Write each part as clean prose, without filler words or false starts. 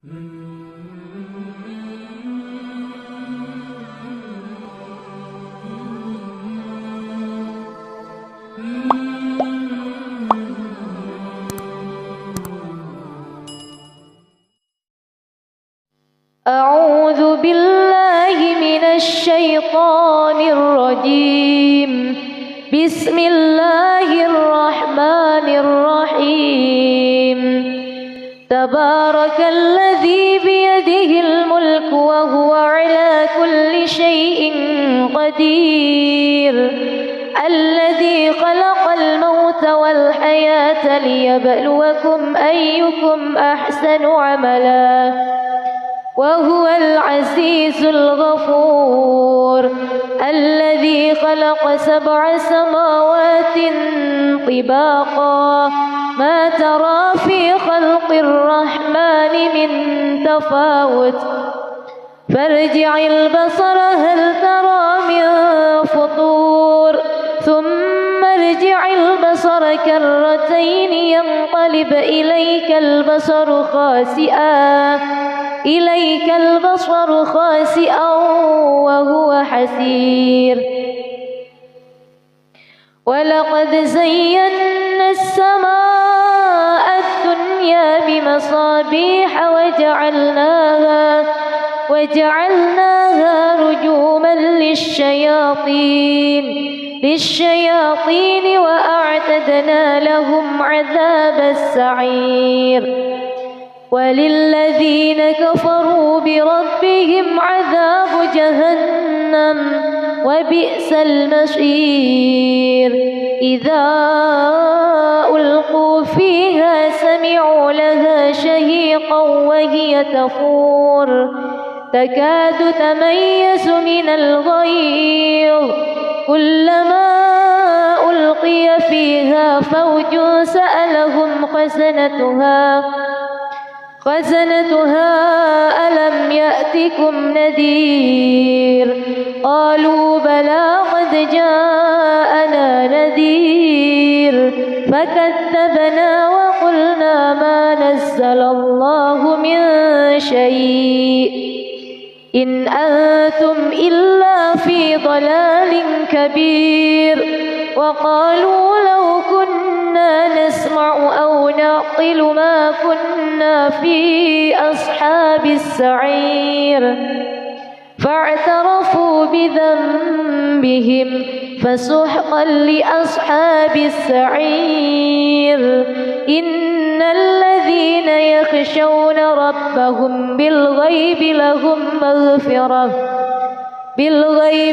أعوذ بالله من الشيطان الرجيم. بسم الله الرحمن الرحيم. تبارك الذي بيده الملك وهو على كل شيء قدير. الذي خلق الموت والحياة ليبلوكم أيكم أحسن عملا وهو العزيز الغفور. الذي خلق 7 سماوات طباقا ما ترى في خلق الرحمن من تفاوت فارجع البصر هل ترى من فطور ثم ارجع البصر كرتين ينقلب إليك البصر خاسئا وهو حسير. ولقد زينا السماء الدنيا بمصابيح وجعلناها رجوما للشياطين وأعتدنا لهم عذاب السعير. وللذين كفروا بربهم عذاب جهنم وبئس المصير. إذا ألقوا فيها سمعوا لها شهيقا وهي تفور تكاد تميز من الغيظ. كلما ألقي فيها فوج سألهم خزنتها ألم يأتكم نذير؟ قالوا بلى قد جاءنا نذير فكذبنا وقلنا ما نزل الله من شيء إن أنتم إلا في ضلال كبير. وقالوا لو كنا نسمع أو نعقل ما كنا في أصحاب السعير. فاعترفوا بذنبهم فسحقا لأصحاب السعير. إن الذين يخشون ربهم بالغيب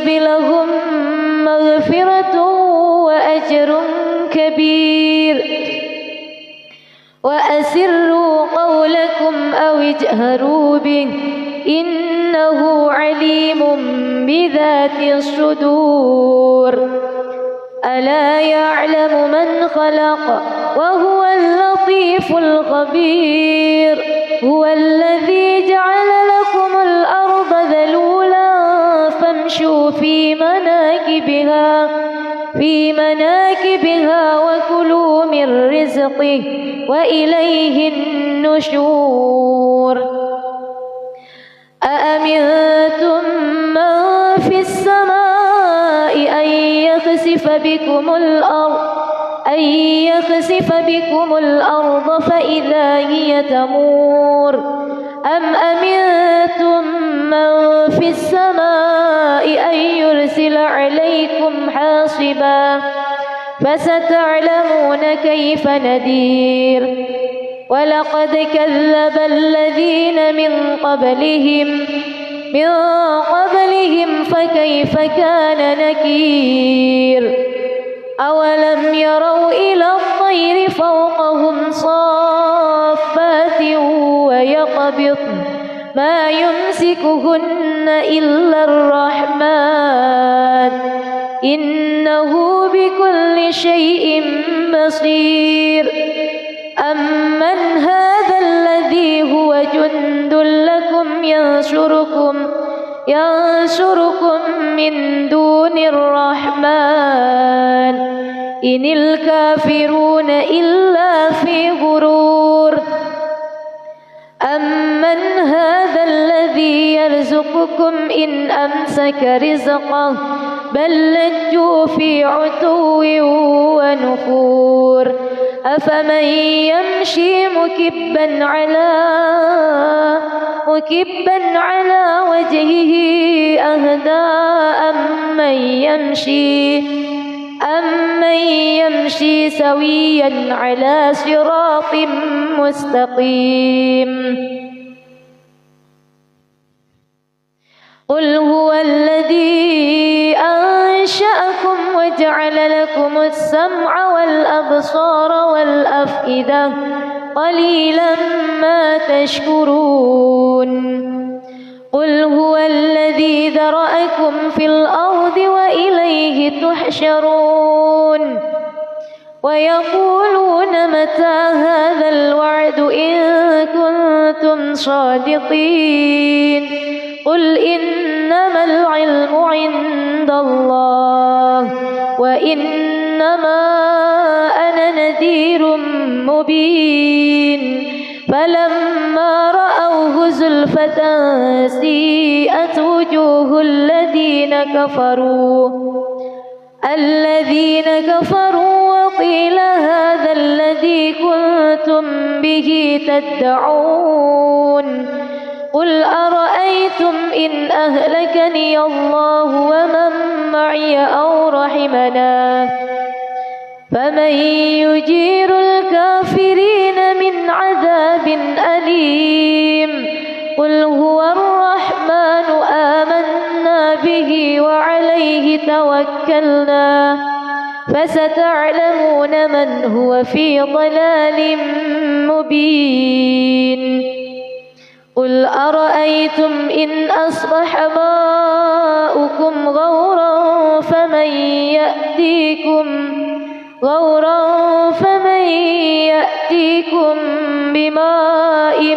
لهم مغفرة وأجر كبير. وأسروا قولكم أو اجهروا به إنه عليم بذات الصدور. ألا يعلم من خلق وهو اللطيف الخبير. هو الذي جعل لكم الأرض ذلولا فامشوا في مناكبها وكلوا من رزقه وإليه النشور. أأمنتم من في السماء أن يخسف بكم الأرض فإذا هي تمور أم أمنتم من في السماء أن يرسل عليكم حاصبا فستعلمون كيف نذير. ولقد كذب الذين من قبلهم فكيف كان نكير. أولم يروا إلى الطير فوقهم صافات ويقبضن ما يمسكهن إلا الرحمن إنه بكل شيء بصير. أمن هذا الذي هو جند لكم ينصركم من دون الرحمن إن الكافرون إلا في غرور. أمن أمن هذا الذي يرزقكم إن أمسك رزقه بل لجوا في عتو ونفور أفمن يمشي مكبا على وجهه أهدى أمن يمشي سويا على صراط مستقيم قل هو الذي أنشأكم وجعل لكم السمع والأبصار والأفئدة قليلا ما تشكرون قل هو الذي ذرأكم في الأرض وإليه تحشرون ويقولون متى هذا الوعد إن كنتم صادقين قل إنما العلم عند الله وإنما أنا نذير مبين فلما رأوه زلفة سيئت وجوه الذين كفروا وقيل هذا الذي كنتم به تدعون قل أرأيتم إن أهلكني الله ومن معي أو رحمنا فمن يجير الكافرين من عذاب أليم قل هو الرحمن آمنا به وعليه توكلنا فستعلمون من هو في ضلال مبين قل أرأيتم إن أصبح ماؤكم غورا فمن يأتيكم بماء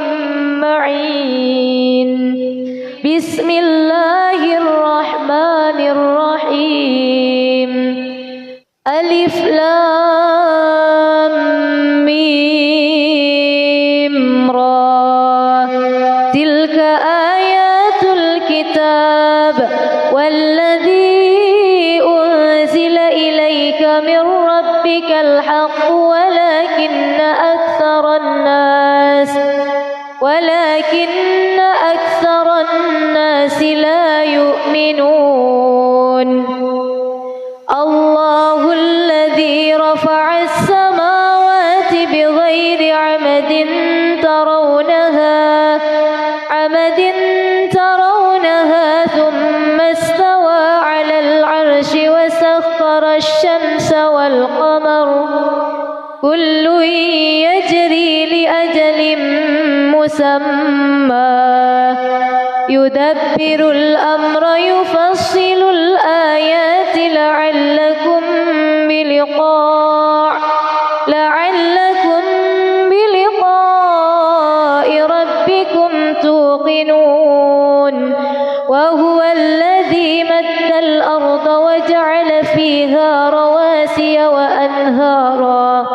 معين بسم الله الرحمن الرحيم ألف لام ميم را تلك آيات الكتاب والذي أنزل إليك من ربك الحق ولكن أكثر الناس لا يؤمنون الله الذي رفع السماوات بغير عمد ترونها ثم استوى على العرش وسخر الشمس والقمر كل يجري لأجل مسمى يدبر الأمر يفصل الآيات لعلكم بلقاء ربكم توقنون وهو الذي مد الأرض وجعل فيها رواسي وأنهارا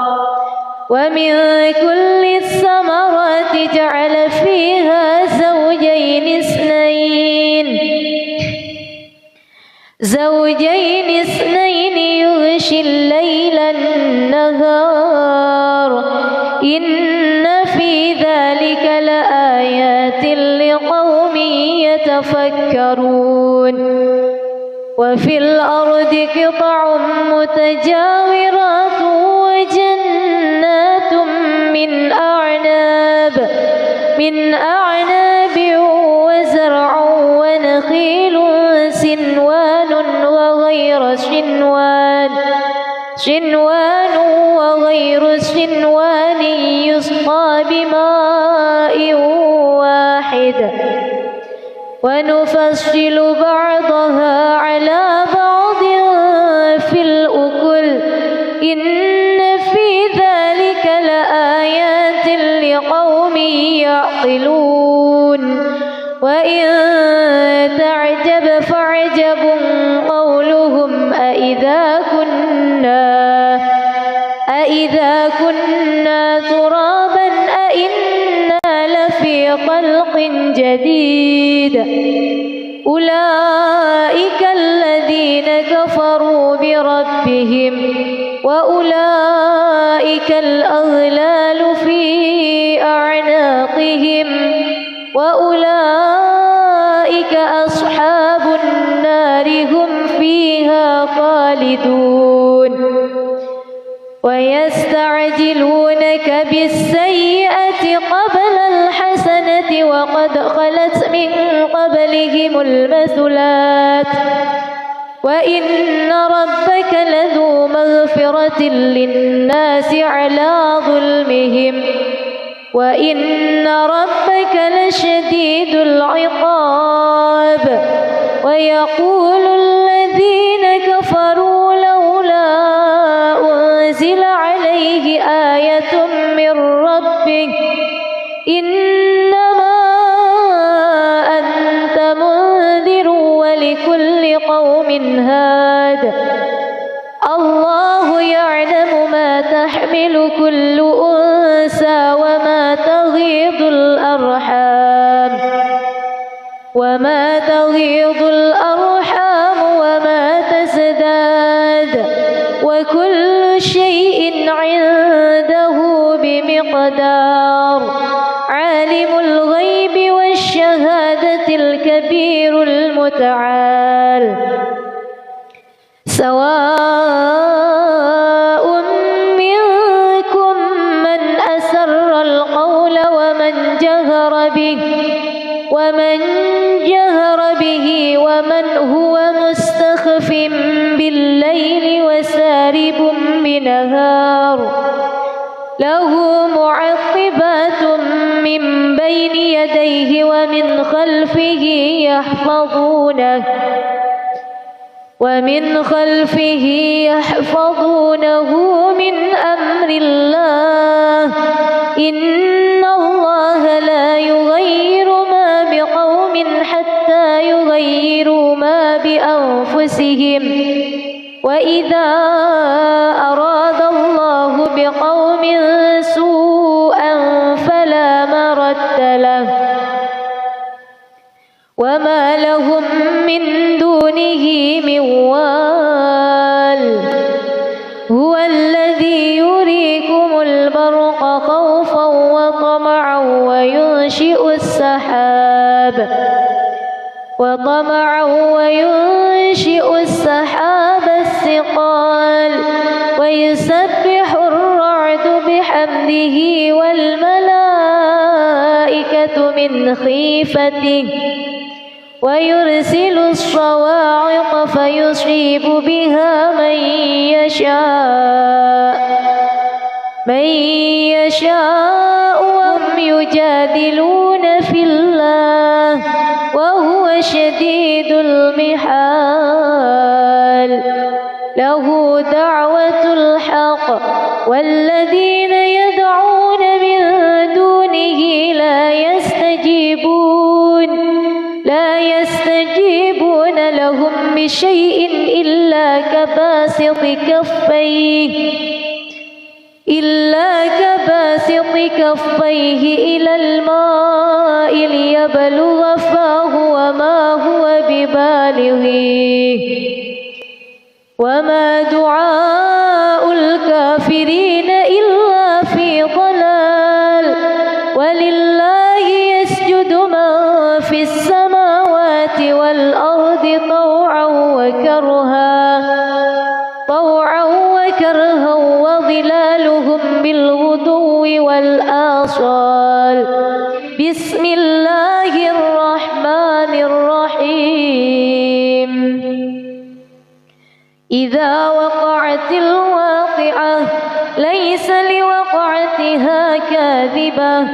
ومن كل الثمرات جعل فيها زوجين اثنين يغشي الليل النهار إن في ذلك لآيات لقوم يتفكرون وفي الأرض قطع متجاورات وجنات من أعناب وزرع ونخيل سنوان وغير سنوان يسقى بماء واحد ونفصل بعضها على بعض في الأكل إن في ذلك لآيات لقوم يعقلون وإن تعجب فعجب قولهم أإذا كنا ترابا أإنا لفي خلق جديد أولئك الذين كفروا بربهم وأولئك الأغلال في أعناقهم وأولئك أصحاب النار هم فيها خالدون ويستعجلونك بالسيئة قبل الحسنة وقد خلت من قبلهم المثلات وإن ربك لذو مغفرة للناس على ظلمهم وإن ربك لشديد العقاب ويقول الذين كفروا لولا أنزل عليه آية من ربه إنما أنت منذر ولكل قوم هاد الله يعلم ما تحمل كل أنثى وما تغيض الأرحام وما تزداد وكل شيء عنده بمقدار عالم الغيب والشهادة الكبير المتعال سواء منكم من أسر القول ومن جهر به ومن هو مستخف بالليل وسارب بنهار له معقبات من بين يديه ومن خلفه يحفظونه من أمر الله إن الله لا يغير ما بقوم حتى يغيروا ما بأنفسهم وإذا أراد الله بقوم سوءا فلا مرد له وما لهم من دونه من وال هو الذي يريكم البرق خوفا وطمعا وينشئ السحاب الثقال ويسبح الرعد بحمده والملائكة من خيفته ويرسل الصواعق فيصيب بها من يشاء وهم يجادلون في الله وهو شديد المحال له دعوة الحق والذين يدعون من دونه لا يستجيبون لهم بشيء إلا كباسط كفيه إلى الماء ليبلغ فاه وما هو ببالغه وما دعاء الكافرين إلا في ضلال ولله يسجد من في السماوات والأرض طوعا وكرها وظلالهم بالغدو والآصال بسم الله الرحمن الرحيم إذا وقعت الواقعة ليس لوقعتها كاذبة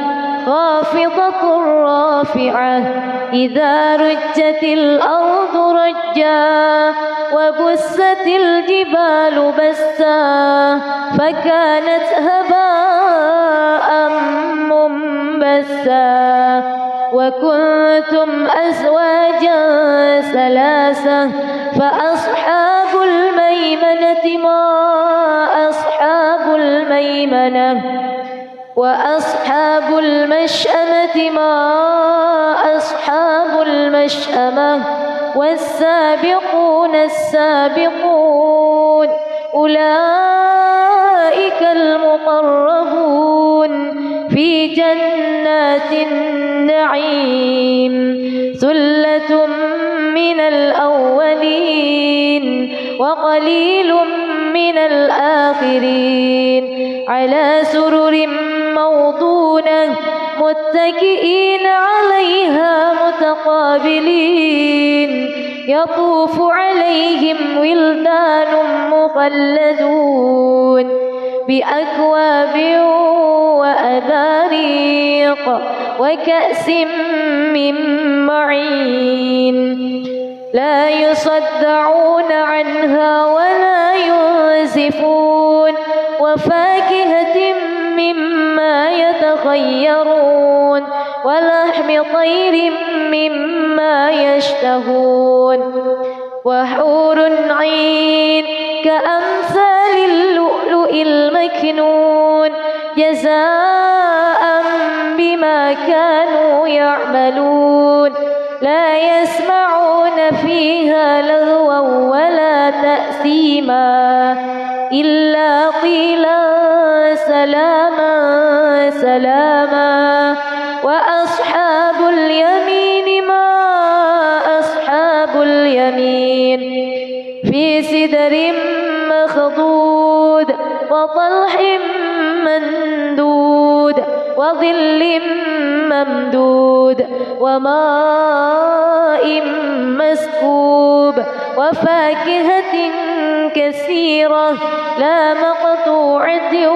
خافضة رافعة إذا رجت الأرض رجا وبست الجبال بسا فكانت هباء منبثا وكنتم أزواجا ثلاثة فأصحاب الميمنة ما أصحاب الميمنة وأصحاب المشأمة ما أصحاب المشأمة والسابقون السابقون أولئك المقربون في جنات النعيم ثلة من الأولين وقليل من الآخرين على سرر موضونة متكئين عليها متقابلين يطوف عليهم ولدان مخلدون بأكواب وأباريق وكأس من معين لا يصدعون عنها ولا ينزفون وفاكهة مما يتخيرون ولحم طير مما يشتهون وحور عين كأمثال اللؤلؤ المكنون جزاء بما كانوا يعملون لا يسمعون فيها لغوا ولا تأثيما إلا قيلا سلاما سلاما وأصحاب اليمين ما أصحاب اليمين في سدر مخضود وطلح مندود وظل ممدود وماء مسكوب وفاكهة كثيرة لا مقطوعة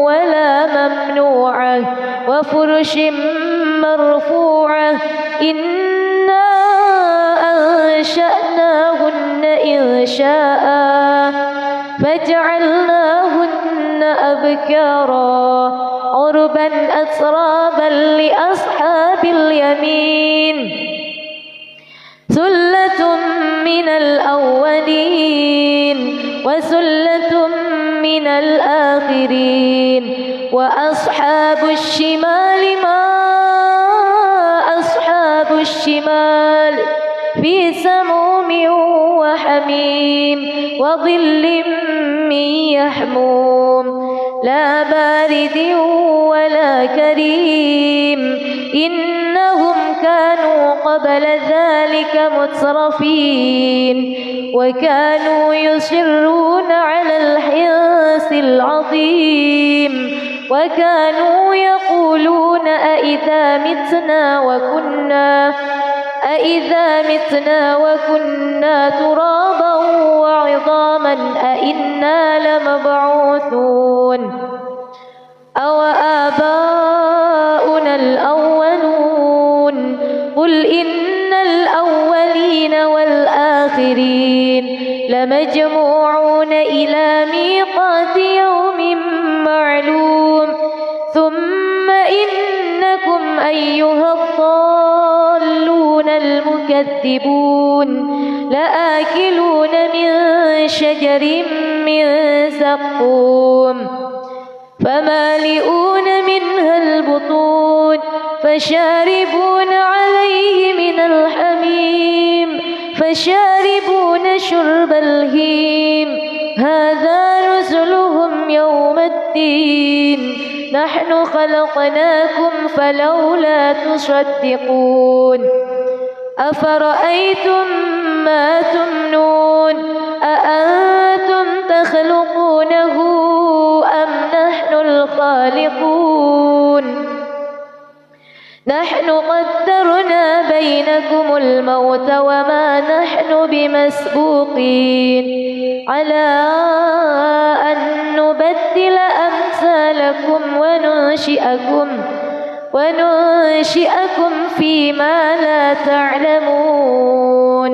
ولا ممنوعة وفرش مرفوعة إنا أنشأناهن إنشاء فجعلناهن أبكارا عربا أترابا لأصحاب اليمين ثلة من الأولين وثلة من الآخرين وأصحاب الشمال ما أصحاب الشمال في سموم وحميم وظل من يحموم لا بارد ولا كريم إنهم كانوا قبل ذلك مترفين وكانوا يصرون على الحنث العظيم وكانوا يقولون أئذا متنا وكنا ترابا وعظاما أئنا لمبعوثون أو آباؤنا الأولون قل إن الأولين والآخرين لمجموعون إلى ميقات يوم معلوم ثم إنكم أيها الضالون المكذبون لآكلون من شجر من زقوم فمالئون منها البطون فشاربون عليه من الحميم فشاربون شرب الهيم هذا نزلهم يوم الدين نحن خلقناكم فلولا تصدقون أفرأيتم ما تمنون أأنتم تخلقونه أم نحن الخالقون نحن قدرنا بينكم الموت وما نحن بمسبوقين على أن نبدل أمثالكم وننشئكم فيما لا تعلمون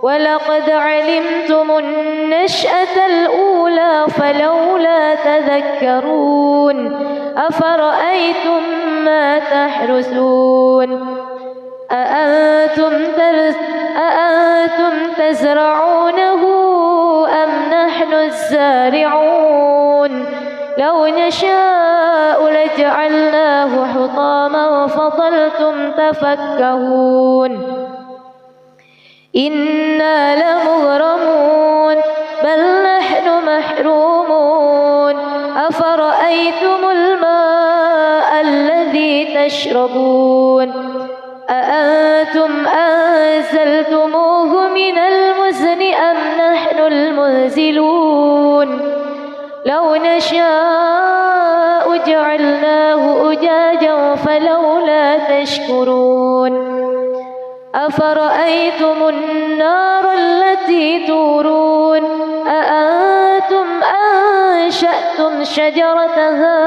ولقد علمتم النشأة الأولى فلولا تذكرون أفرأيتم ما تحرثون أأنتم تزرعونه أم نحن الزارعون لو نشاء لجعلناه حطاما فظلتم تفكهون إنا لمغرمون بل نحن محرومون أفرأيتم الماء الذي تشربون أأنتم أنزلتموه من المزن أم نحن المنزلون لو نشاء جعلناه أجاجا فلولا تشكرون أفرأيتم النار التي تورون أأنتم أنشأتم شجرتها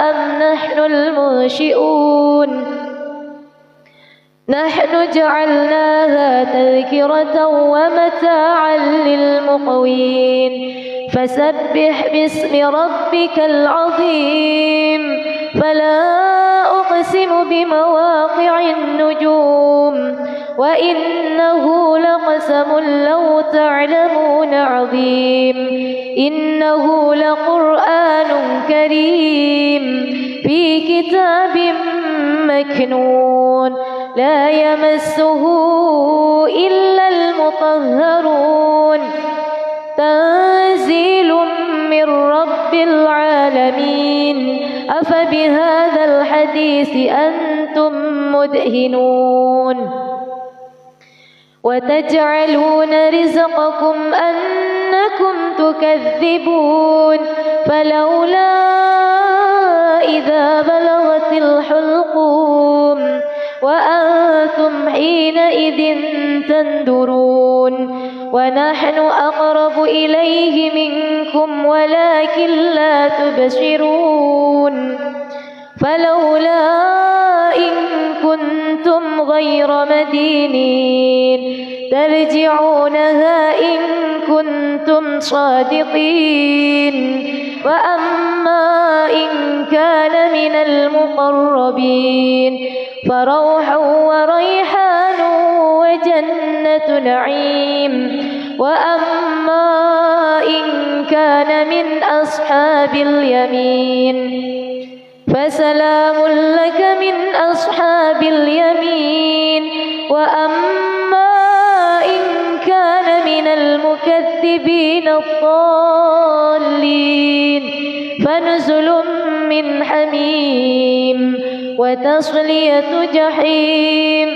أم نحن المنشئون نحن جعلناها تذكرة ومتاعا للمقوين فسبح باسم ربك العظيم فلا أقسم بمواقع النجوم وإنه لقسم لو تعلمون عظيم إنه لقرآن كريم في كتاب مكنون لا يمسه إلا المطهرون تنزيل من رب العالمين أفبهذا الحديث أنتم مدهنون وتجعلون رزقكم أنكم تكذبون فلولا إذا بلغت الحلقوم وأنتم حينئذ تنظرون ونحن أقرب إليه منكم ولكن لا تبصرون فلولا إن كنتم غير مدينين ترجعونها إن كنتم صادقين وأما إن كان من المقربين فروح وريحان وجنة نعيم وأما إن كان من أصحاب اليمين فسلام لك من أصحاب اليمين وأما إن كان من المكذبين الضالين فنزل من حميم وتصلية جحيم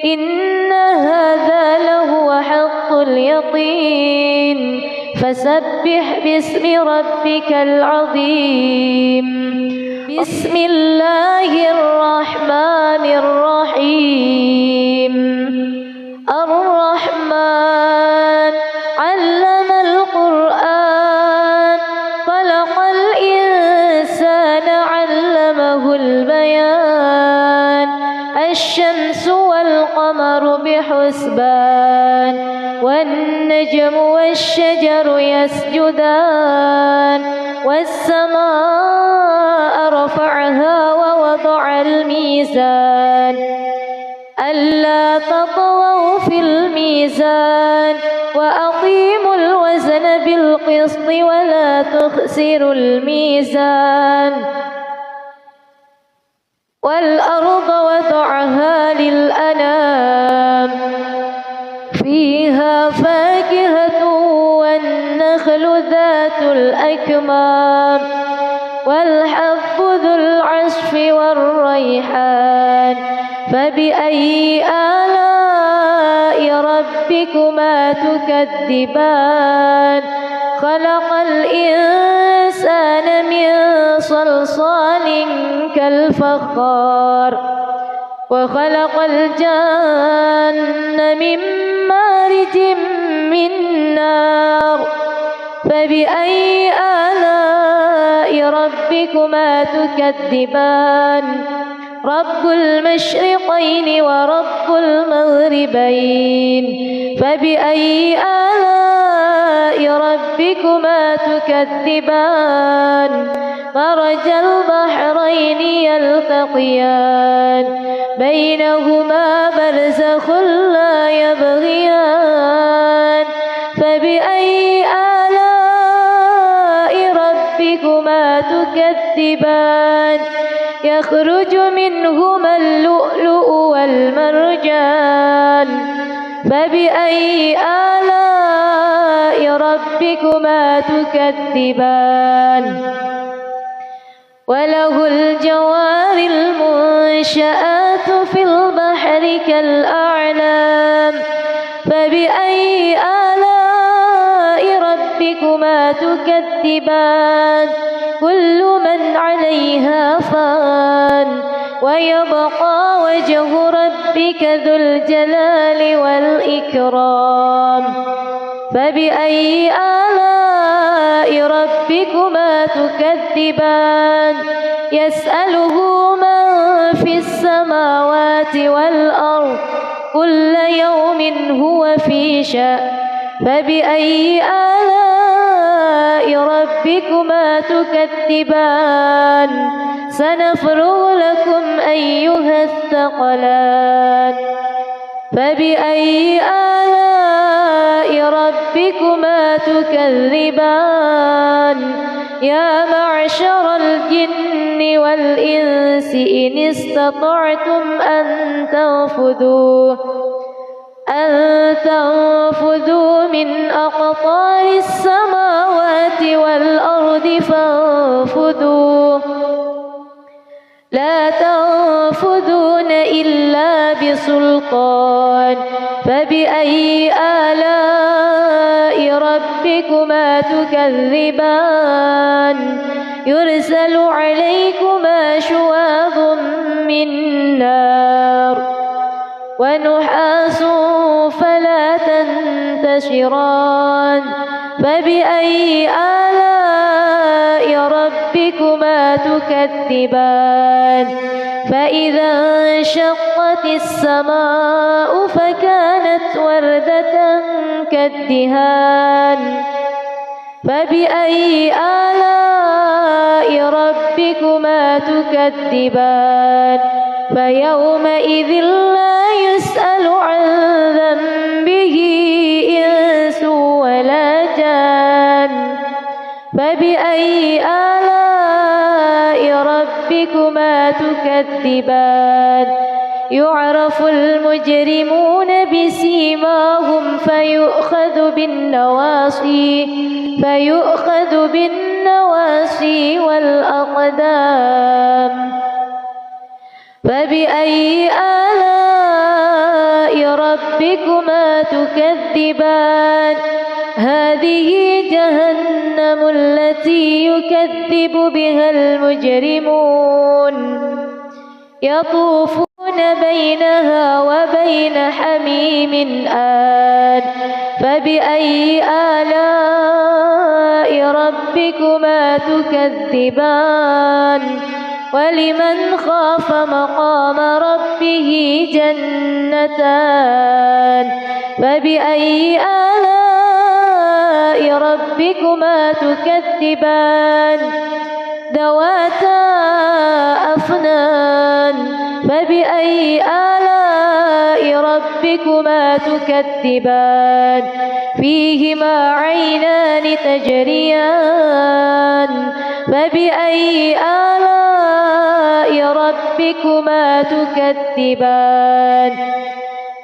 إن هذا لهو حق اليقين فسبح باسم ربك العظيم بسم الله الرحمن الرحيم الرحمن علم القرآن خلق الإنسان علمه البيان الشمس والقمر بحسبان والنجم والشجر يسجدان والسماء رفعها ووضع الميزان ألا تطغوا في الميزان وأقيموا الوزن بالقسط ولا تخسروا الميزان والأرض وضعها للأنام فيها فاكهة والنخل ذات الأكمام والحب ذو العصف والريحان فبأي آلاء ربكما تكذبان خلق الإنسان من صلصال كالفخار وخلق الجن من مارج من نار فبأي آلاء ربكما تكذبان رب المشرقين ورب المغربين فبأي آلاء ربكما تكذبان مرج البحرين يلتقيان بينهما برزخ لا يبغيان فبأي آلاء ربكما تكذبان يخرج منهما اللؤلؤ والمرجان فبأي آلاء ربكما تكذبان وله الجوار المنشآت في البحر كالأعلام فبأي آلاء ربكما تكذبان كل من عليها فان ويبقى وجه ربك ذو الجلال والإكرام فبأي آلاء ربكما تكذبان يسأله من في السماوات والأرض كل يوم هو في شأن فبأي آلاء ربكما تكذبان سنفرغ لكم أيها الثقلان فبأي آلاء ربكما تكذبان يا معشر الجن والإنس إن استطعتم أن تنفذوا من أقطار السماوات والأرض فانفذوا لا تنفذون إلا بسلطان فبأي آلاء ربكما تكذبان يرسل عليكما شواظ من نار ونحاس فلا تنتشران فبأي آلاء ربكما تكذبان فإذا انشقت السماء فكانت وردة كالدهان فبأي آلاء ربكما تكذبان فيومئذ لا يسأل عن ذنبه إنس ولا جان فبأي آلاء ربكما تكذبان يعرف المجرمون بسيماهم فيؤخذ بالنواصي والأقدام فبأي آلاء ربكما تكذبان هذه جهنم التي يكذب بها المجرمون يطوفون بينها وبين حميم آن فبأي آلاء ربكما تكذبان ولمن خاف مقام ربه جنتان فبأي آلاء ربكما تكذبان ذواتا أفنان فبأي آلاء ربكما تكذبان فيهما عينان تجريان فبأي آلاء ربكما تكذبان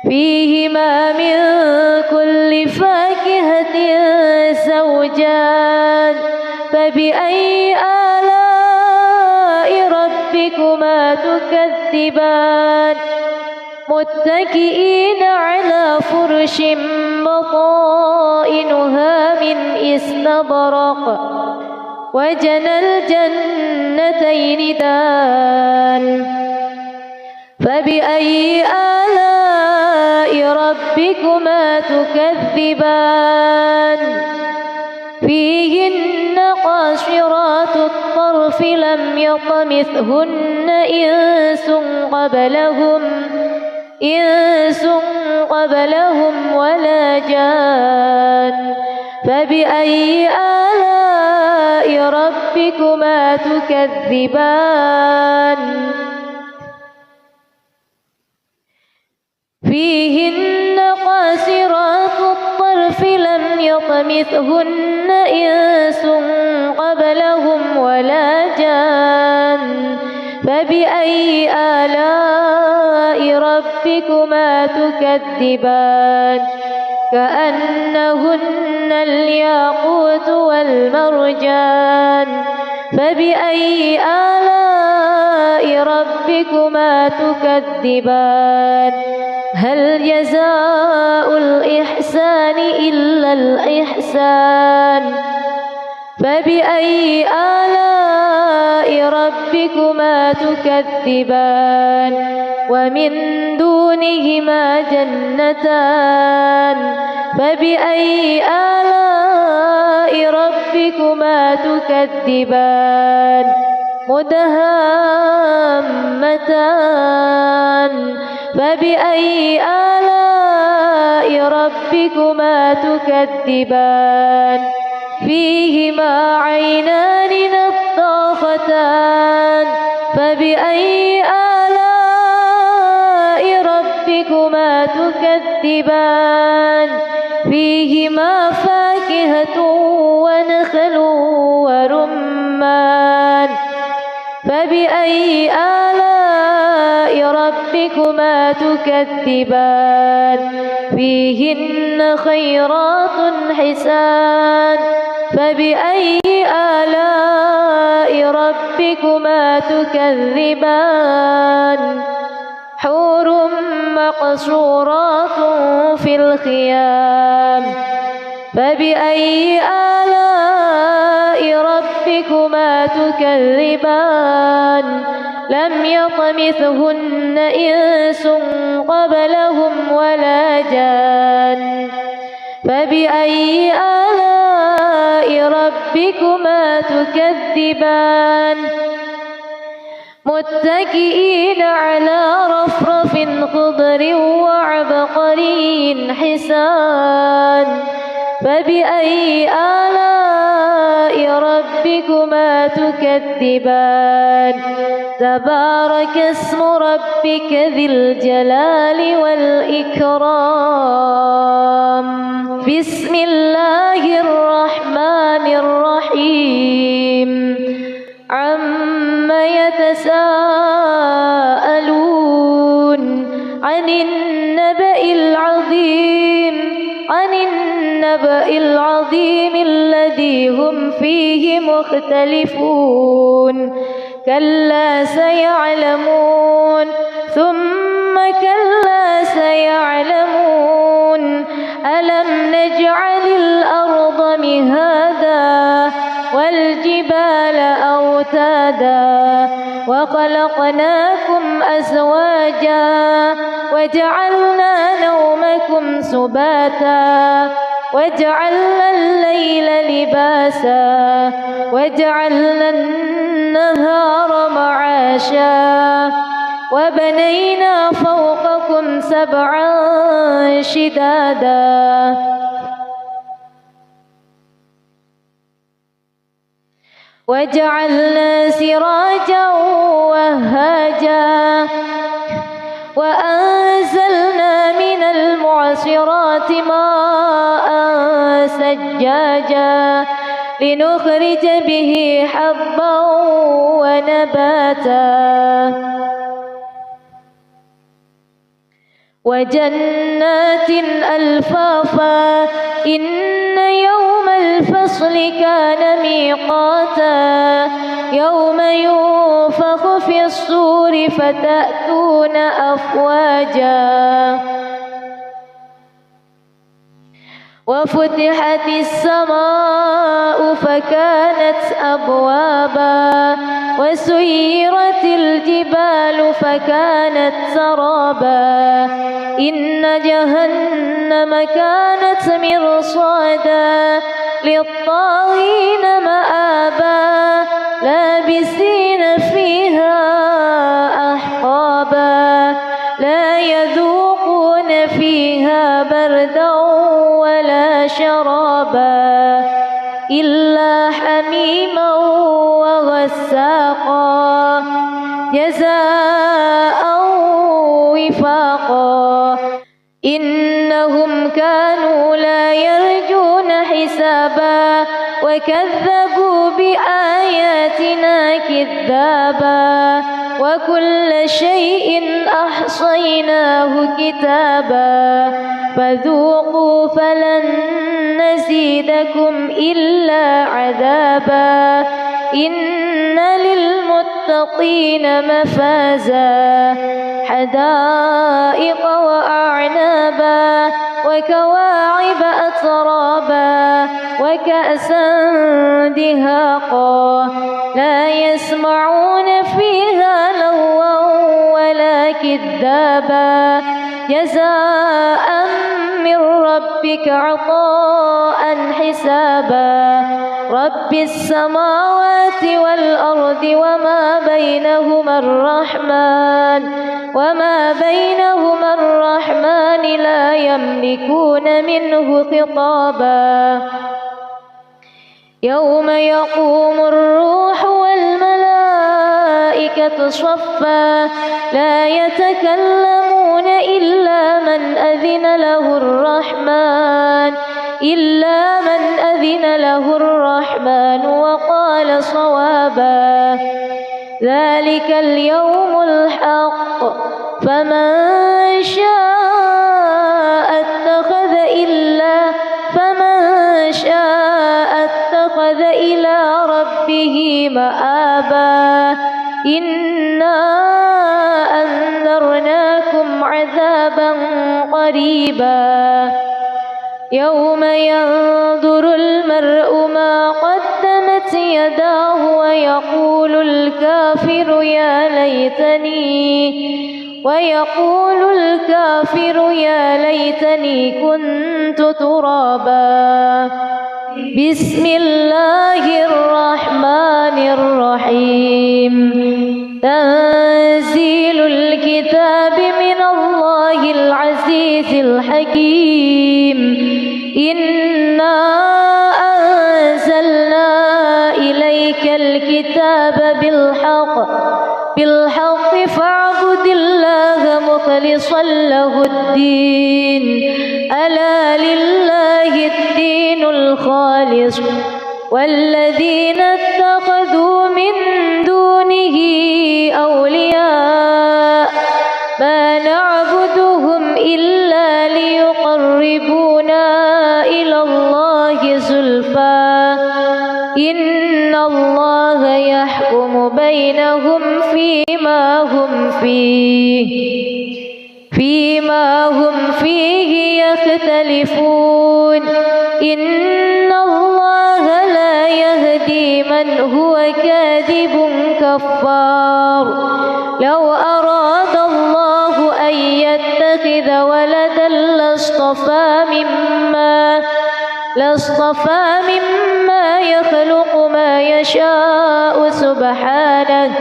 فيهما من كل فاكهة زوجان فبأي آلاء ربكما تكذبان متكئين على فرش بطائنها من استبرق وجنى الجنتين دان فبأي آلاء ربكما تكذبان فيهن قاصرات الطرف لم يطمثهن إنس قبلهم ولا جان فبأي آلاء ربكما تكذبان فيهن قاصرات الطرف لم يطمثهن إنس قبلهم ولا جان فبأي آلاء ربكما تكذبان كأنهن الياقوت والمرجان فبأي آلاء ربكما تكذبان هل جزاء الإحسان إلا الإحسان فبأي آلاء ربكما تكذبان ومن دونهما جنتان فبأي آلاء ربكما تكذبان مدهامتان فبأي آلاء ربكما تكذبان فيهما عينان نضاختان فبأي آلاء ربكما تكذبان فيهما فاكهة ونخل ورمان فبأي آلاء ربكما تكذبان فيهن خيرات حسان فبأي آلاء ربكما تكذبان حور مقصورات في الخيام فبأي آلاء ربكما تكذبان لم يطمثهن إنس قبلهم ولا جان فبأي آلاء ربكما تكذبان متكئين على رفرف خضر وعبقري حسان فبأي آلاء ربكما تكذبان تبارك اسم ربك ذي الجلال والإكرام بسم الله الرحمن الرحيم عما يتساءلون عن النبأ العظيم الذي هم فيه مختلفون كلا سيعلمون ثم كلا سيعلمون ألم نجعل الأرض مهادا والجبال أوتادا وخلقناكم أزواجا وجعلنا نومكم سباتا وجعلنا الليل لباسا وجعلنا النهار معاشا وبنينا فوقكم سبعا شدادا وجعلنا سراجا وهاجا وأنزلنا من المعصرات ماء سجاجا لنخرج به حبا ونباتا وجنات ألفافا إن يوم الفصل كان ميقاتا يوم ينفخ في الصور فتأتون أفواجا وفتحت السماء فكانت أبوابا وسيرت الجبال فكانت سرابا إن جهنم كانت مرصادا للطاغين مآبا لابسين فيها أحقابا لا يذوقون فيها بردا ولا شرابا إلا حميما وغساقا جزاء وفاقا إنهم كانوا لا يرجون حسابا وكذبوا بآياتنا كذابا وكل شيء أحصيناه كتابا فذوقوا فلن نزيدكم إلا عذابا إن للمتقين مفازا حدائق وأعنابا وكواعب أترابا وكأسا دهاقا لا يسمعون فيها لغوا ولا كذابا جزاء من ربك عطاء حسابا رب السماوات والأرض وما بينهما الرحمن لا يملكون منه خطابا يوم يقوم الروح والملائكة صفا لا يتكلمون إلا من أذن له الرحمن وقال صوابا ذلك اليوم الحق فمن شاء اتخذ إلى ربه مآبا إنا أنذرناكم عذابا قريبا يوم ينظر المرء ما قدمت يداه ويقول الكافر يا ليتني كنت ترابا بسم الله الرحمن الرحيم تنزيل الكتاب من الله العزيز الحكيم إنا أنزلنا إليك الكتاب بالحق فاعبد الله مخلصا له الدين ألا لله الدين الخالص والذين اتخذوا من دونه أولياء ما نعبدهم إلا ليقربونا إلى الله زلفى إن الله يحكم بينهم فيما هم فيه يختلفون إن الله لا يهدي من هو كاذب كفار لو أراد الله أن يتخذ ولدا لاصطفى مما يخلق ما يشاء سبحانه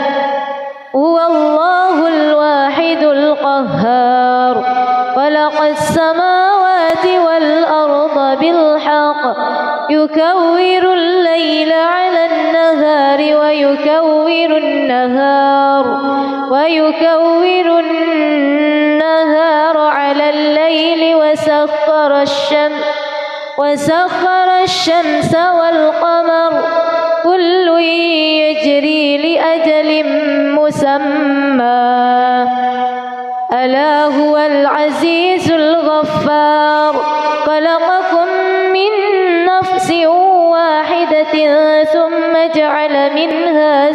هو الله الواحد القهار خلق السماوات والأرض بالحق يكور الليل على النهار ويكور النهار على الليل وسخر الشمس والقمر كل يجري لأجل مسمى ألا هو العزيز الغفار خلقكم من نفس واحدة ثم جعل منها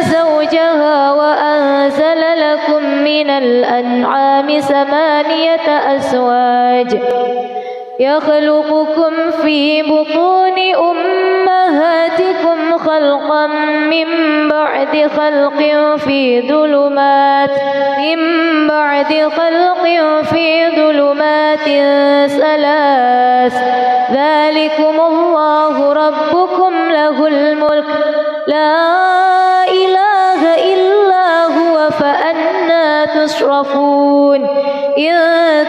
زوجها وأنزل لكم من الأنعام 8 أزواج يخلقكم في بطون أمهاتكم خلقا من بعد خلق في ظلمات 3 ذلكم الله ربكم له الملك لا إله إلا هو فأنى تصرفون إن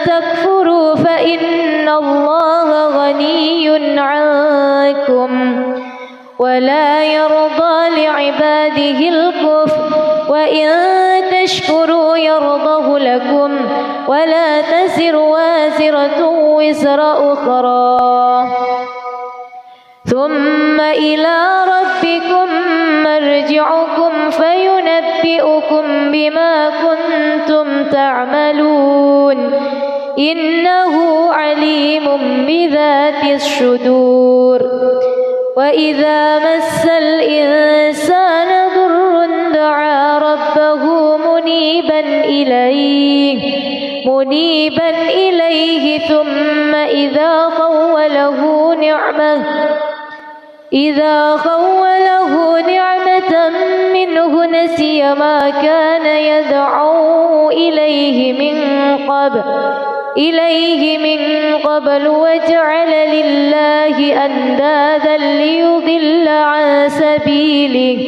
تكفروا فإن الله غني عنكم ولا يرضى لعباده الكفر وإن تشكروا يرضه لكم ولا تزر وازرة وزر أخرى ثم إلى ربكم مرجعكم فينبئكم بما كنتم تعملون إنه عليم بذات الصدور وإذا مس الإنسان ضر دعا ربه منيبا إليه ثم إذا خوله نعمة منه نسي ما كان يدعو إليه من قبل وجعل لله أندادا ليضل عن سبيله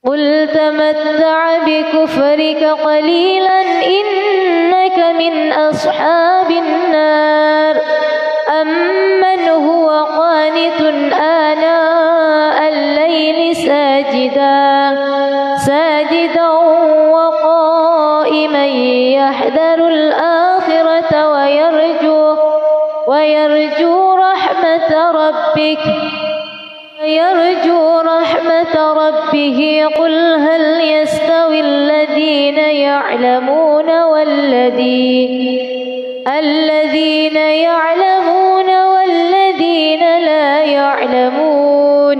قل تمتع بكفرك قليلا إنك من أصحاب النار أمن هو قانت آناء الليل ساجدا وقائما يحذر الآخرة ويرجو رحمة ربه قل هل يستوي الذين يعلمون والذين لا يعلمون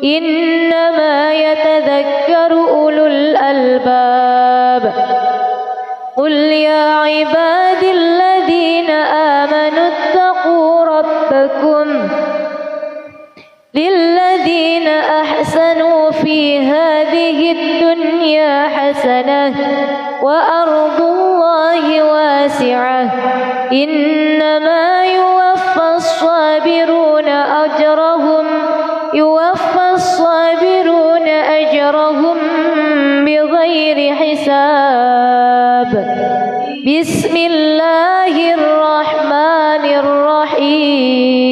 إنما يتذكر أولو الألباب قل يا عبادي الذين آمنوا اتقوا ربكم للذين أحسنوا في هذه الدنيا حسنة وأرض الله واسعة إنما يوفى الصابرون أجرهم بغير حساب بسم الله الرحمن الرحيم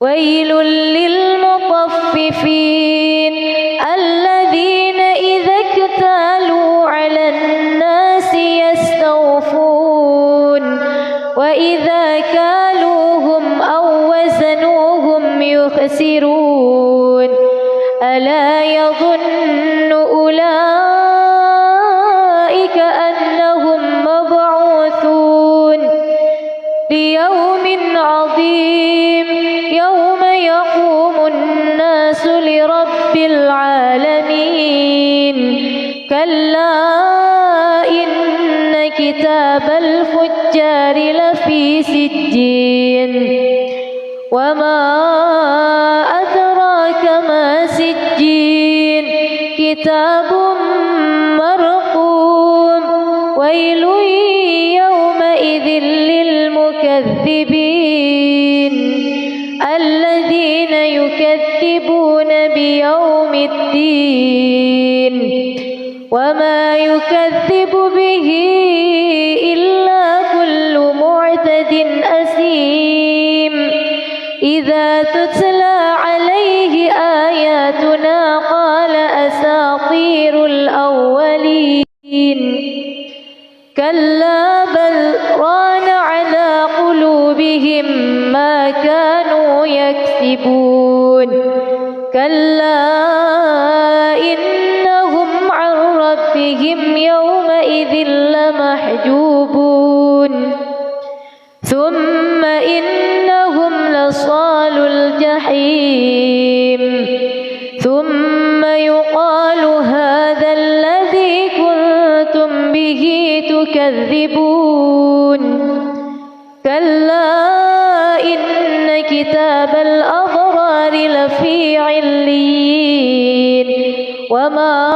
ويل للمطففين الذين إذا اكتالوا على الناس يستوفون وإذا كالوهم أو وزنوهم يخسرون ألا يظن أولئك أنهم مبعوثون ليوم عظيم يوم يقوم الناس لرب العالمين كلا إن كتاب الفجار لفي سجين وما أدراك ما سجين كتاب مرقوم ويل يومئذ للمكذبين الذين يكذبون بيوم الدين وما يكذب به إلا كل معتد أثيم إذا تتلى عليه آياتنا قال أساطير الأولين كلا بل ران على قلوبهم ما كانوا يكسبون كلا إنهم عن ربهم يومئذ لمحجوبون ثم إنهم لصال الجحيم ثم يقال هذا الذي كنتم به تكذبون كلا إن كتاب الأبرار لفي عليين وما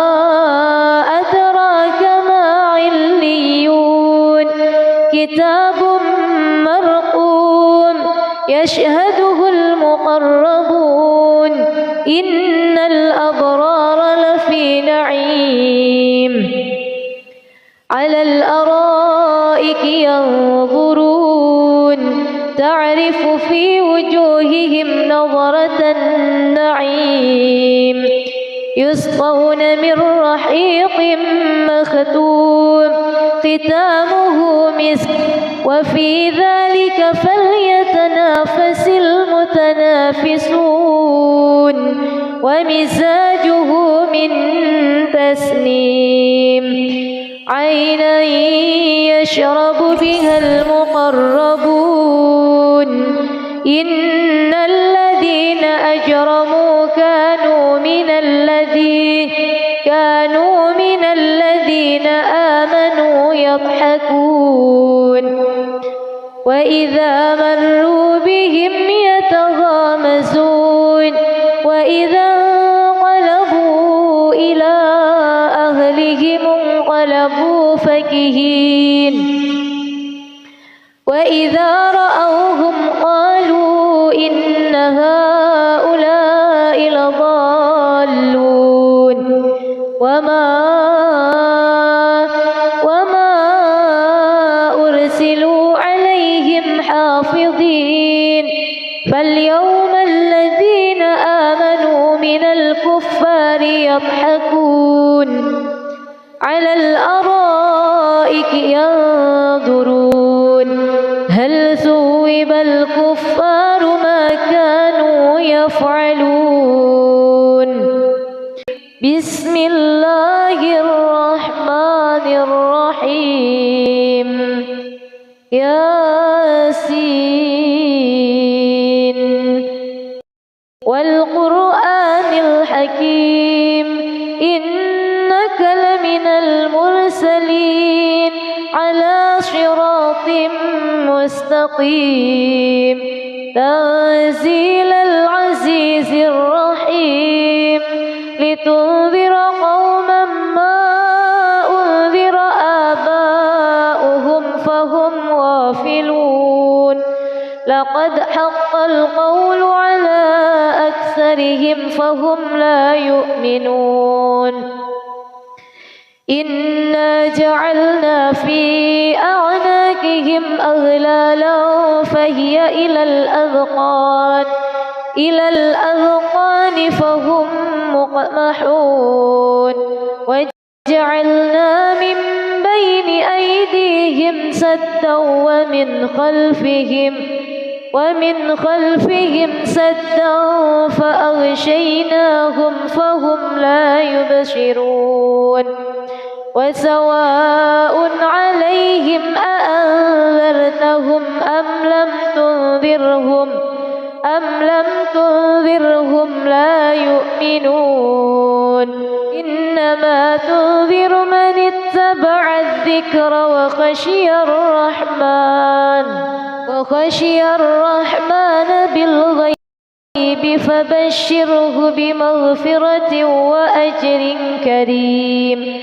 أدراك ما عليون كتاب مرقوم يشهده المقربون إن الأبرار لفي نعيم على الأرائك ينظرون تعرف في وجوههم نظرة النعيم يسقون من رحيق مختوم ختامه مسك وفي ذلك فليتنافس المتنافسون ومزاجه من تسنيم عينا يشرب بها المقربون إن الذين أجرموا كانوا من الذين آمنوا يضحكون وإذا مروا بهم يتغامزون وإذا انقلبوا إلى أهلهم انقلبوا فكهين وإذا رأوهم قالوا إن هؤلاء لضالون وما أرسلوا عليهم حافظين فاليوم الذين آمنوا من الكفار يضحكون على الأرائك ينظرون هل ثوب الكفار ما كانوا يفعلون بسم الله الرحمن الرحيم ياسين والقرآن الحكيم إنك لمن المرسلين على صراط مستقيم تنزيل العزيز الرحيم لتنذر قوما ما أنذر آباؤهم فهم غافلون لقد حق القول على أكثرهم فهم لا يؤمنون إنا جعلنا في أعناقهم أغلالا فهي إلى الأذقان فهم مقمحون وجعلنا من بين أيديهم سدا ومن خلفهم سدا فأغشيناهم فهم لا يبصرون وسواء عليهم أأنذرتهم أم لم تنذرهم لا يؤمنون إنما تنذر من اتبع الذكر وخشي الرحمن بالغيب فبشره بمغفرة وأجر كريم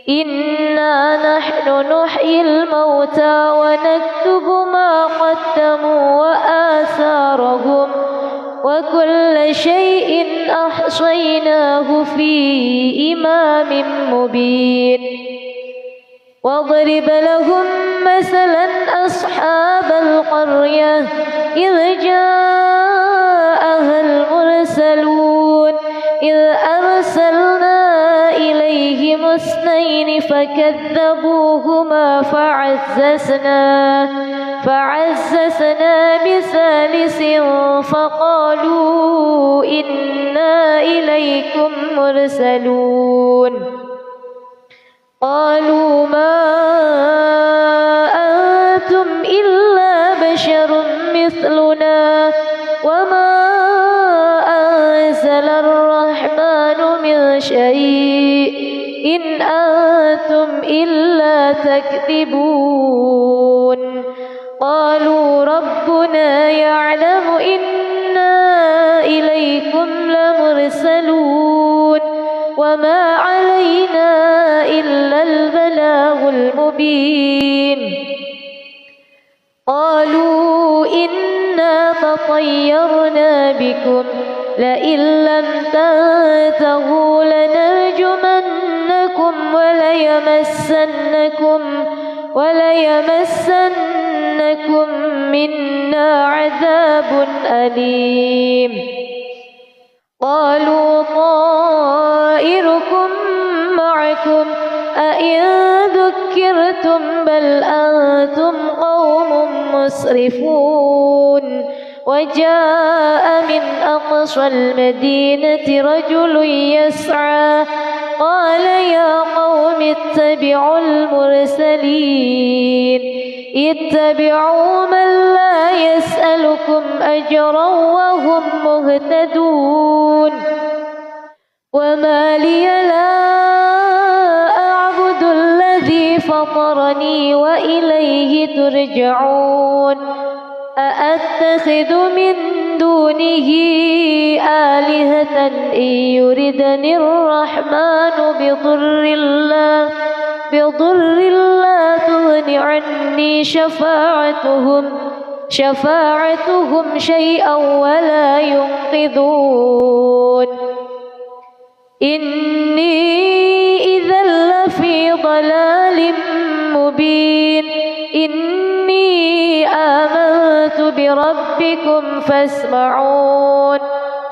إنا نحن نحيي الموتى ونكتب ما قدموا وآثارهم وكل شيء أحصيناه في إمام مبين واضرب لهم مثلا أصحاب القرية إذ جاءها المرسلون إذ أرسلنا إليهم اثنين فكذبوهما فعززنا بثالث فقالوا إنا إليكم مرسلون قالوا ما أنتم إلا بشر مثلنا وما أنزل الرحمن من شيء إن أنتم إلا تكذبون قالوا ربنا يعلم إنا إليكم لمرسلون وما علينا إلا البلاغ المبين قالوا إنا تطيرنا بكم لئن لم تنتهوا لنرجمنكم وليمسنكم منا عذاب أليم قالوا طائركم معكم أئن ذكرتم بل أنتم قوم مسرفون وجاء من أقصى المدينة رجل يسعى قال يا قوم اتبعوا المرسلين اتبعوا من لا يسألكم أجرا وهم مهتدون وما لي لا أعبد الذي فطرني وإليه ترجعون أأتخذ من دونه آلهة إن يردني الرحمن بضر لا تغن عني شفاعتهم شيئا ولا ينقذون إني إذا لفي ضلال مبين إني آمنت بربكم فاسمعون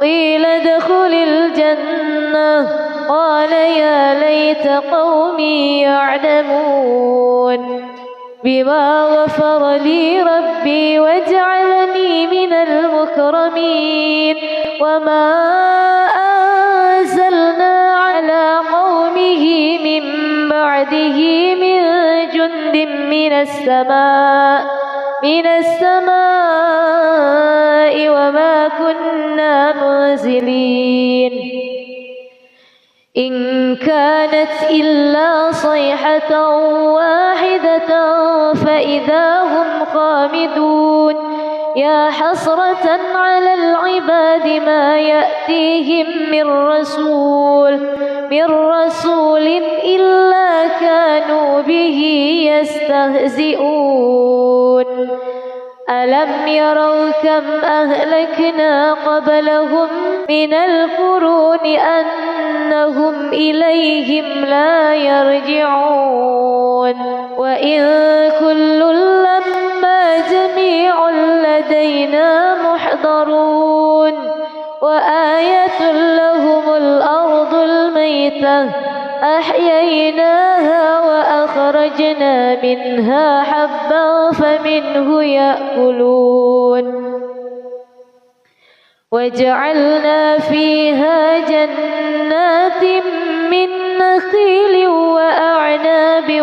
قيل ادخل الجنة قال يا ليت قومي يعلمون بما غفر لي ربي وجعلني من المكرمين وما أنزلنا على قومه من بعده من جند من السماء وما كنا منزلين إن كانت إلا صيحة واحدة فإذا هم خامدون يا حسرة على العباد ما يأتيهم من رسول إلا كانوا به يستهزئون ألم يروا كم أهلكنا قبلهم من القرون أنهم إليهم لا يرجعون وإن كل لما جميع لدينا محضرون وآية لهم الأرض الميتة أحييناها وأخرجنا منها حبا فمنه يأكلون وجعلنا فيها جنات من نخيل وأعناب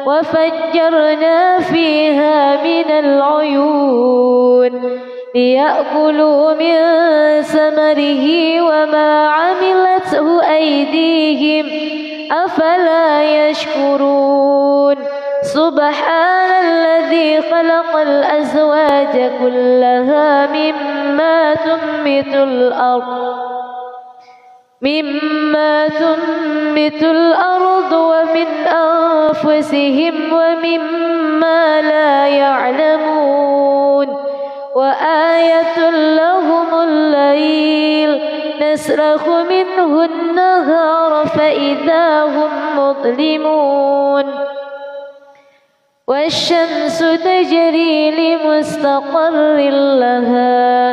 وفجرنا فيها من العيون ليأكلوا من ثمره وما عملته أيديهم أفلا يشكرون سبحان الذي خلق الأزواج كلها مما تنبت الأرض ومن أنفسهم ومما لا يعلمون وآية لهم الليل نسلخ منه النهار فإذا هم مظلمون والشمس تجري لمستقر لها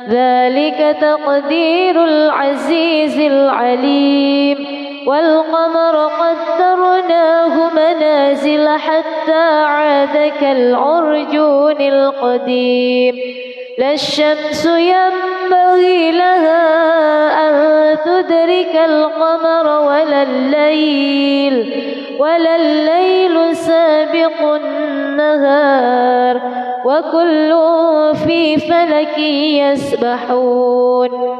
ذلك تقدير العزيز العليم والقمر قدرناه منازل حتى عاد كالعرجون القديم لا الشمس ينبغي لها أن تدرك القمر ولا الليل سابق النهار وكل في فلك يسبحون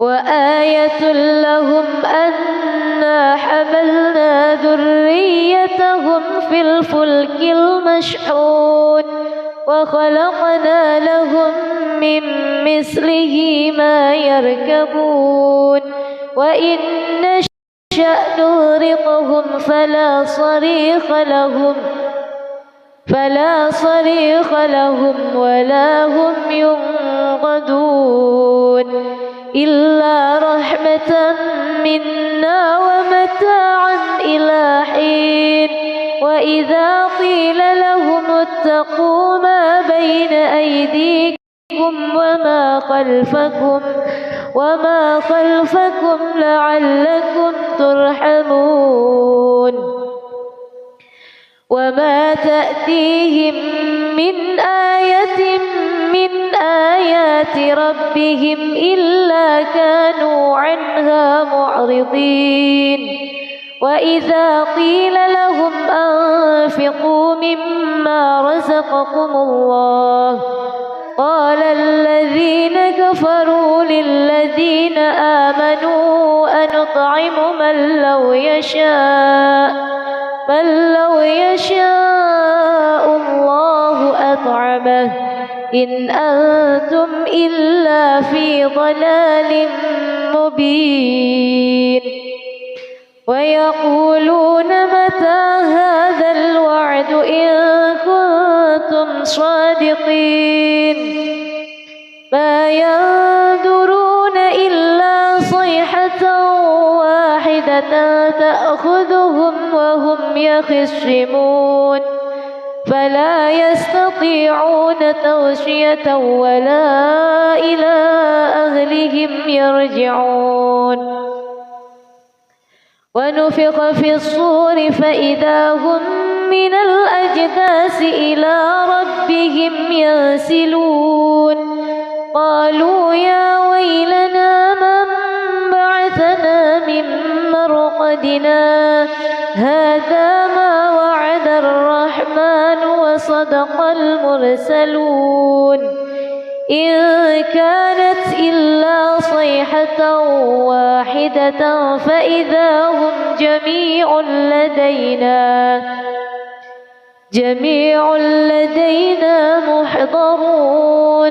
وآية لهم أنا حملنا ذريتهم في الفلك المشحون وخلقنا لهم من مثله ما يركبون وإن نشأ نغرقهم فلا صريخ لهم ولا هم ينقذون إلا رحمة منا ومتاعا إلى حين وإذا قيل لهم اتقوا ما بين أيديكم وما خلفكم لعلكم ترحمون وما تأتيهم من آية من آيات ربهم إلا كانوا عنها معرضين وإذا قيل لهم أنفقوا مما رزقكم الله قال الذين كفروا للذين آمنوا أنطعم من لو يشاء الله أطعمه إن أنتم إلا في ضلال مبين ويقولون متى هذا الوعد إن كنتم صادقين ما ينظرون إلا صيحة واحدة تأخذهم وهم يخصمون فلا يستطيعون توصية ولا إلى أهلهم يرجعون ونفخ في الصور فإذا هم من الأجداث إلى ربهم ينسلون قالوا يا ويلنا من بعثنا من مرقدنا هذا ما وعد الرحمن وصدق المرسلون إن كانت إلا صيحة واحدة فإذا هم جميع لدينا محضرون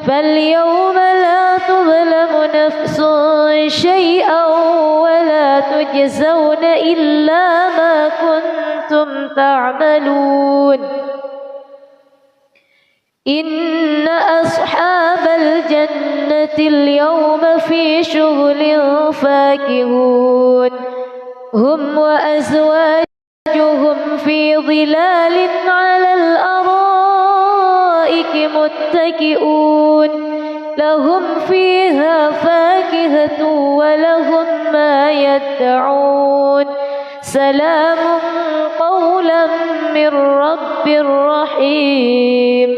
فاليوم لا تظلم نفس شيئا ولا تجزون إلا ما كنتم تعملون إن أصحاب الجنة اليوم في شغل فاكهون هم وأزواجهم في ظلال على الأرائك متكئون لهم فيها فاكهة ولهم ما يدعون سلام قولا من رب رحيم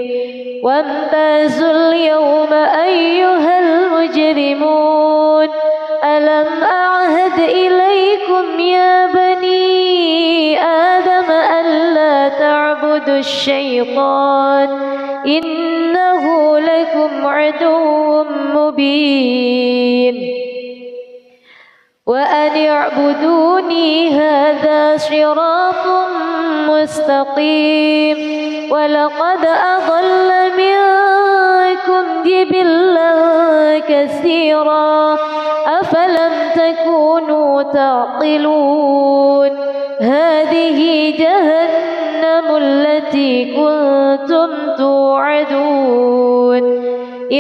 وامتازوا اليوم أيها المجرمون ألم أعهد إليكم يا بني آدم ألا تعبدوا الشيطان إنه لكم عدو مبين وأن اعبدوني هذا صراط مستقيم ولقد أضل منكم جبلا كثيرا أفلم تكونوا تعقلون هذه جهنم التي كنتم توعدون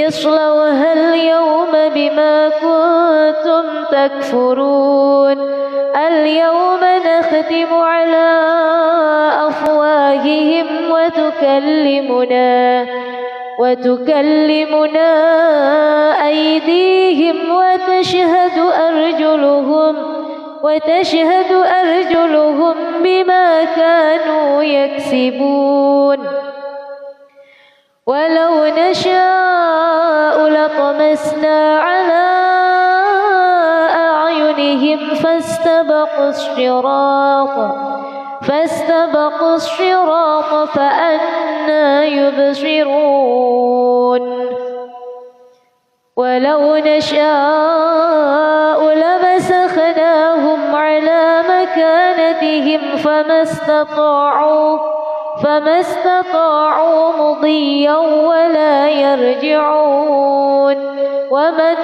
اصلوها اليوم بما كنتم تكفرون اليوم نختم على أفواههم وتكلمنا أيديهم وتشهد أرجلهم بما كانوا يكسبون ولو نشاء لطمسنا على أعينهم فاستبقوا الصراط فأنى يبصرون ولو نشاء لمسخناهم على مكانتهم فما استطاعوا مضيا ولا يرجعون ومن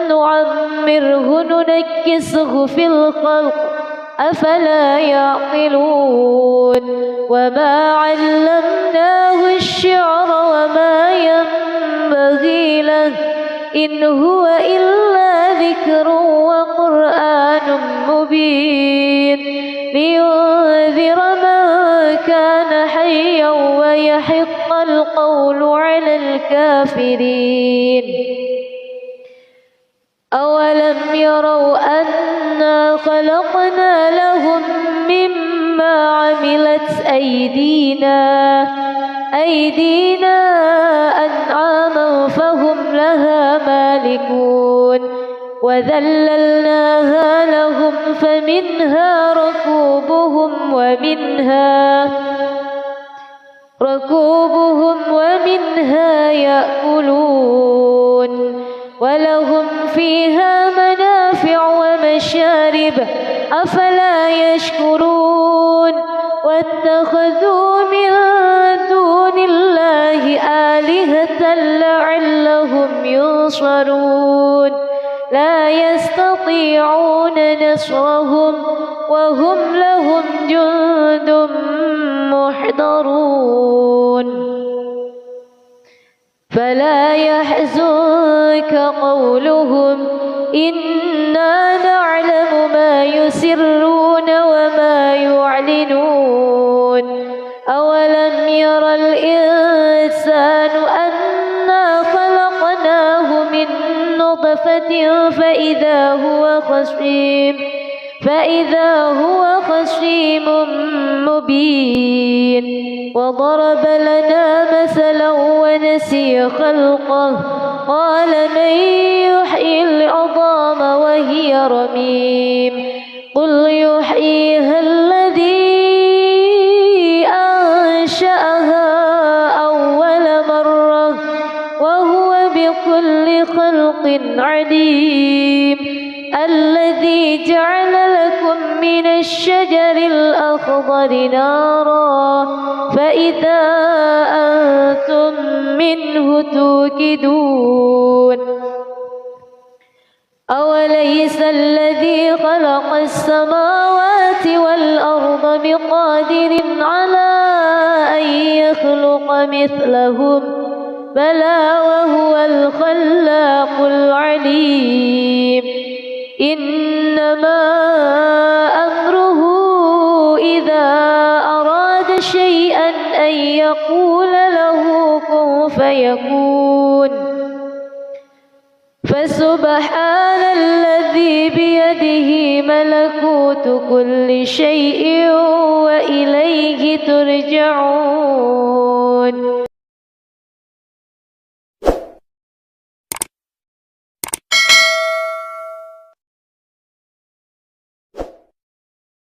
نعمره ننكسه في الخلق أفلا يعقلون وما علمناه الشعر وما ينبغي له إن هو إلا ذكر وقرآن مبين لينذر من كان حيا ويحق القول على الكافرين أولم يروا أنا خلقنا لهم مما عملت أيدينا أنعاما فهم لها مالكون وذللناها لهم فمنها ركوبهم ومنها يأكلون ولهم فيها منافع ومشارب أفلا يشكرون واتخذوا من دون الله آلهة لعلهم ينصرون لا يستطيعون نصرهم وهم لهم جند محضرون فلا يحزنك قولهم إنا نعلم ما يسرون وما يعلنون أولم ير الإنسان أنا خلقناه من نطفة فإذا هو خصيم مبين وضرب لنا مثلا ونسي خلقه قال من يحيي العظام وهي رميم قل يحييها الذي أنشأها أول مرة وهو بكل خلق عليم الذي جعل لكم من الشجر الأخضر نارا فإذا أنتم منه توقدون أوليس الذي خلق السماوات والأرض بقادر على أن يخلق مثلهم بلى وهو الخلاق العليم إنما أمره إذا أراد شيئا أن يقول له كن فيكون فسبحان الذي بيده ملكوت كل شيء وإليه ترجعون